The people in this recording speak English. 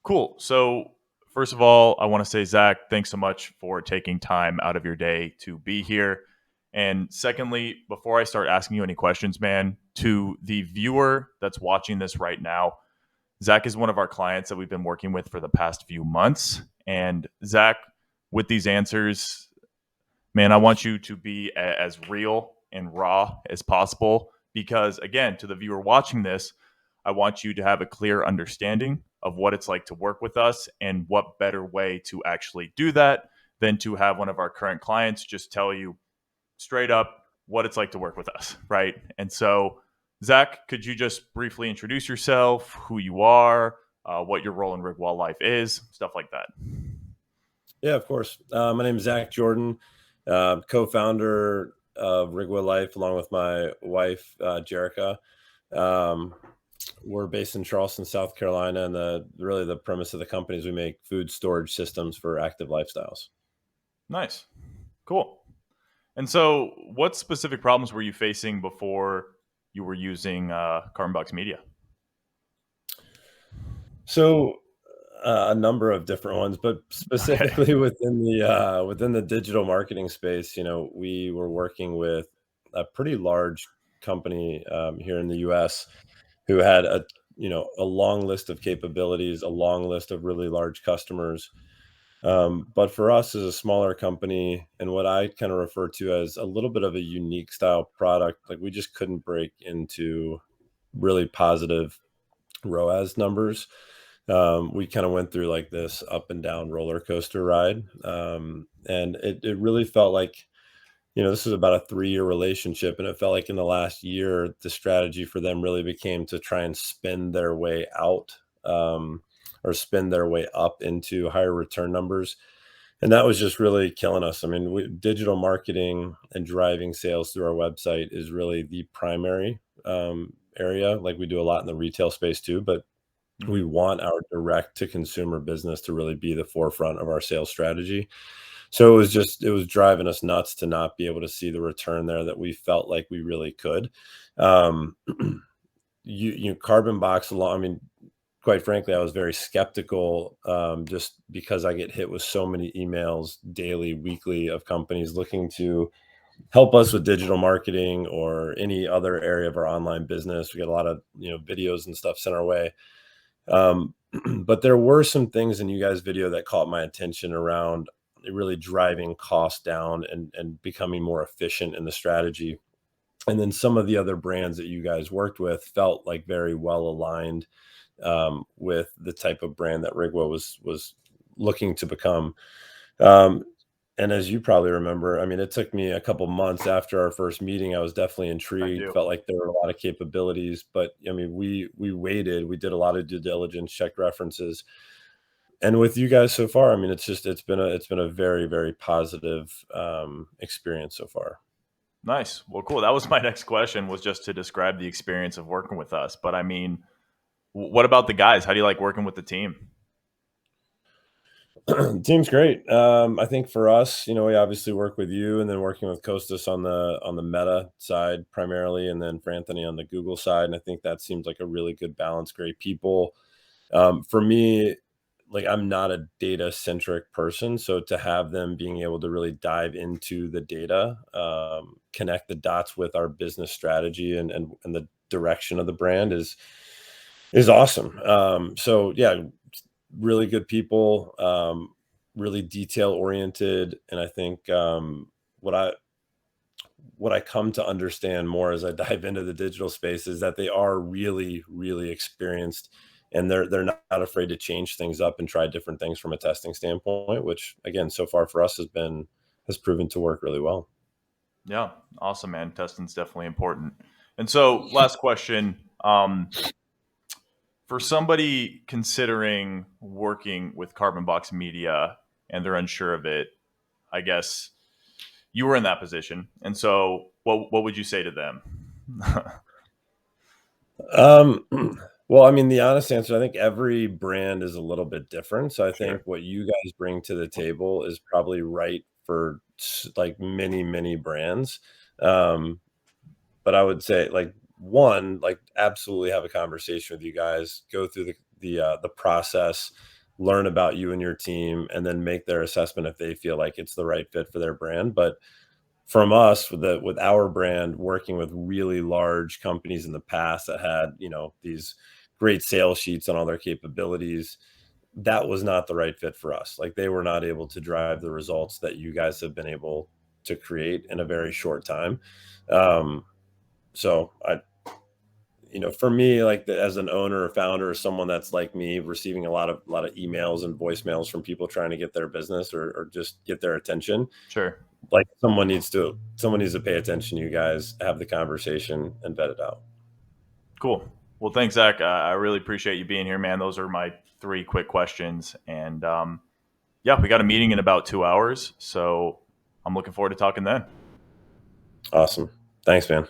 Cool. So, first of all, I want to say, Zach, thanks so much for taking time out of your day to be here. And secondly, before I start asking you any questions, man, to the viewer that's watching this right now, Zach is one of our clients that we've been working with for the past few months. And Zach, with these answers, man, I want you to be as real and raw as possible because, again, to the viewer watching this, I want you to have a clear understanding of what it's like to work with us and what better way to actually do that than to have one of our current clients just tell you straight up what it's like to work with us, right? And so, Zach, could you just briefly introduce yourself, who you are, what your role in Rigwa Life is, stuff like that? Yeah, of course. My name is Zac Jordan, co-founder of Rigwa Life, along with my wife, Jerica. Um, we're based in Charleston, South Carolina, and the premise of the company is we make food storage systems for active lifestyles. Nice. Cool. And so, what specific problems were you facing before you were using Carbon Box Media? So, a number of different ones, but Okay. specifically within the digital marketing space, we were working with a pretty large company here in the U.S. who had a long list of capabilities, a long list of really large customers. But for us as a smaller company, and what I kind of refer to as a little bit of a unique style product, like we just couldn't break into really positive ROAS numbers. We kind of went through like this up and down roller coaster ride. And it really felt like, this was about a 3-year relationship. And it felt like in the last year, the strategy for them really became to try and spin their way out, or spin their way up into higher return numbers. And that was just really killing us. I mean, digital marketing and driving sales through our website is really the primary area. Like we do a lot in the retail space too, but we Hmm. want our direct to consumer business to really be the forefront of our sales strategy. So it was driving us nuts to not be able to see the return there that we felt like we really could. Um, Carbon box along. I mean, quite frankly, I was very skeptical, just because I get hit with so many emails daily, weekly of companies looking to help us with digital marketing or any other area of our online business. We get a lot of videos and stuff sent our way. Um, but there were some things in you guys' video that caught my attention around really driving costs down and becoming more efficient in the strategy. And then some of the other brands that you guys worked with felt like very well aligned with the type of brand that Rigwa was looking to become. Um, and as you probably remember, I mean, it took me a couple months after our first meeting. I was definitely I intrigued, do. felt like there were a lot of capabilities, but I mean, we waited, we did a lot of due diligence, checked references. And with you guys so far, I mean, it's been a very, very positive experience so far. Nice. Well, cool. That was my next question was just to describe the experience of working with us. But I mean, what about the guys? How do you like working with the team? Team's great. I think for us, we obviously work with you, and then working with Costas on the Meta side primarily, and then for Anthony on the Google side. And I think that seems like a really good balance. Great people. For me, like I'm not a data centric person, so to have them being able to really dive into the data, connect the dots with our business strategy and the direction of the brand is awesome. So yeah, really good people, really detail oriented, and I think what I what I come to understand more as I dive into the digital space is that they are really, really experienced, and they're not afraid to change things up and try different things from a testing standpoint, which again, so far for us has proven to work really well. Yeah. Awesome, man. Testing's definitely important. And so, last question. For somebody considering working with Carbon Box Media and they're unsure of it, I guess you were in that position. And so, what would you say to them? Um, well, I mean, the honest answer, I think every brand is a little bit different. So I think Sure. what you guys bring to the table is probably right for like many, many brands. Um, but I would say like one, like absolutely have a conversation with you guys, go through the process, learn about you and your team, and then make their assessment if they feel like it's the right fit for their brand. But from us, with our brand, working with really large companies in the past that had, these great sales sheets on all their capabilities, that was not the right fit for us. Like, they were not able to drive the results that you guys have been able to create in a very short time. Um, so I, for me, like, as an owner or founder or someone that's like me, receiving a lot of emails and voicemails from people trying to get their business, or just get their attention, Sure. like, someone needs to pay attention. You guys have the conversation and vet it out. Cool. Well, thanks, Zach. I really appreciate you being here, man. Those are my three quick questions. And yeah, we got a meeting in about 2 hours. So I'm looking forward to talking then. Awesome. Thanks, man.